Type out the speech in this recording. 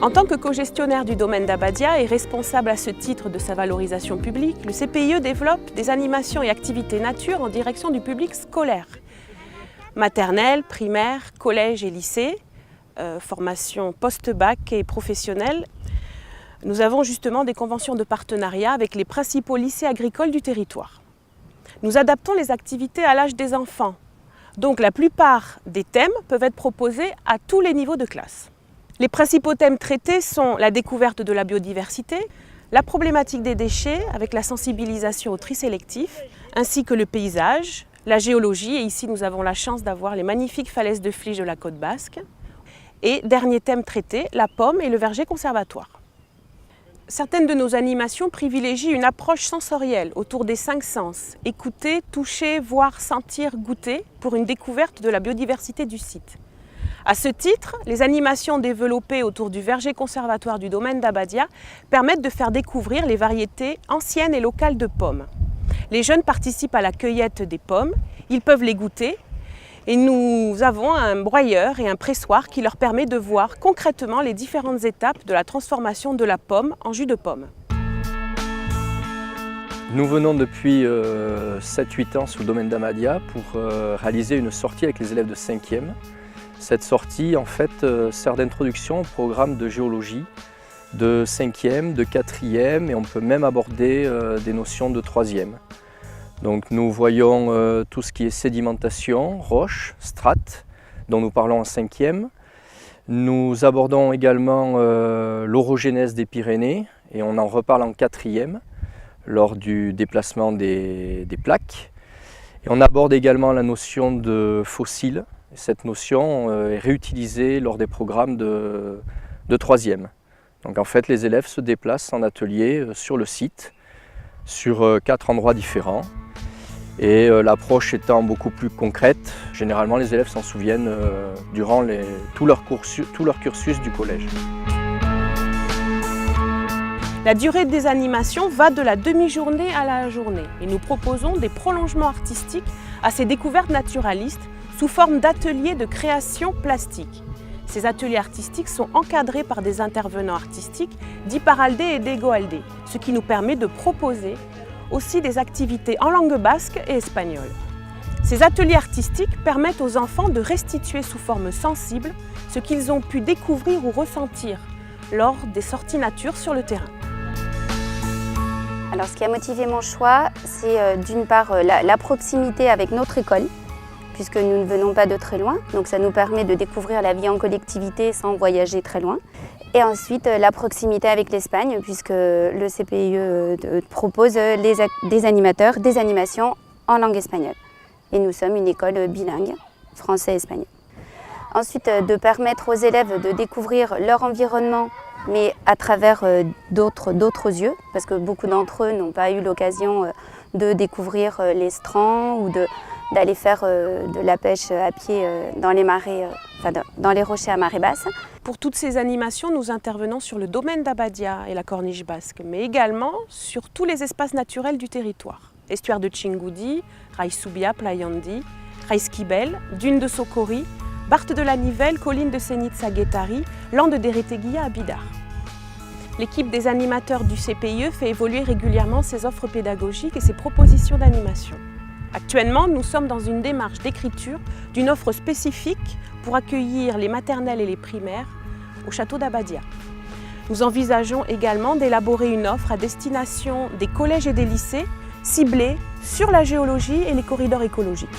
En tant que co-gestionnaire du domaine d'Abadia et responsable à ce titre de sa valorisation publique, le CPIE développe des animations et activités nature en direction du public scolaire. Maternelle, primaire, collège et lycée, formation post-bac et professionnelle. Nous avons justement des conventions de partenariat avec les principaux lycées agricoles du territoire. Nous adaptons les activités à l'âge des enfants. Donc la plupart des thèmes peuvent être proposés à tous les niveaux de classe. Les principaux thèmes traités sont la découverte de la biodiversité, la problématique des déchets avec la sensibilisation au tri sélectif, ainsi que le paysage, la géologie, et ici nous avons la chance d'avoir les magnifiques falaises de Flige de la côte basque. Et dernier thème traité, la pomme et le verger conservatoire. Certaines de nos animations privilégient une approche sensorielle autour des 5 sens, écouter, toucher, voir, sentir, goûter, pour une découverte de la biodiversité du site. À ce titre, les animations développées autour du verger conservatoire du domaine d'Abadia permettent de faire découvrir les variétés anciennes et locales de pommes. Les jeunes participent à la cueillette des pommes, ils peuvent les goûter et nous avons un broyeur et un pressoir qui leur permet de voir concrètement les différentes étapes de la transformation de la pomme en jus de pomme. Nous venons depuis 7-8 ans sous le domaine d'Abadia pour réaliser une sortie avec les élèves de 5e. Cette sortie en fait sert d'introduction au programme de géologie de 5e, de 4e et on peut même aborder des notions de 3e. Donc nous voyons tout ce qui est sédimentation, roches, strates, dont nous parlons en 5e. Nous abordons également l'orogénèse des Pyrénées et on en reparle en 4e lors du déplacement des plaques. Et on aborde également la notion de fossiles. Cette notion est réutilisée lors des programmes de 3e. Donc en fait les élèves se déplacent en atelier sur le site, sur 4 endroits différents. Et l'approche étant beaucoup plus concrète, généralement les élèves s'en souviennent durant tout leur cursus du collège. La durée des animations va de la demi-journée à la journée et nous proposons des prolongements artistiques à ces découvertes naturalistes sous forme d'ateliers de création plastique. Ces ateliers artistiques sont encadrés par des intervenants artistiques d'Iparralde et d'Egoalde, ce qui nous permet de proposer aussi des activités en langue basque et espagnole. Ces ateliers artistiques permettent aux enfants de restituer sous forme sensible ce qu'ils ont pu découvrir ou ressentir lors des sorties nature sur le terrain. Alors, ce qui a motivé mon choix, c'est d'une part la proximité avec notre école, puisque nous ne venons pas de très loin, donc ça nous permet de découvrir la vie en collectivité sans voyager très loin. Et ensuite la proximité avec l'Espagne, puisque le CPIE propose des animateurs, des animations en langue espagnole. Et nous sommes une école bilingue, français-espagnol. Ensuite, de permettre aux élèves de découvrir leur environnement, mais à travers d'autres yeux, parce que beaucoup d'entre eux n'ont pas eu l'occasion de découvrir les strands ou d'aller faire de la pêche à pied dans les marais, dans les rochers à marée basse. Pour toutes ces animations, nous intervenons sur le domaine d'Abadia et la Corniche basque, mais également sur tous les espaces naturels du territoire. Estuaire de Txingudi, Rai Subia, Playandi, Rai Skibel, Dune de Sokori, Barthes de la Nivelle, Colline de Senitza-Guettari, Lande d'Ereteguia à Bidar. L'équipe des animateurs du CPIE fait évoluer régulièrement ses offres pédagogiques et ses propositions d'animation. Actuellement, nous sommes dans une démarche d'écriture d'une offre spécifique pour accueillir les maternelles et les primaires au château d'Abadia. Nous envisageons également d'élaborer une offre à destination des collèges et des lycées ciblée sur la géologie et les corridors écologiques.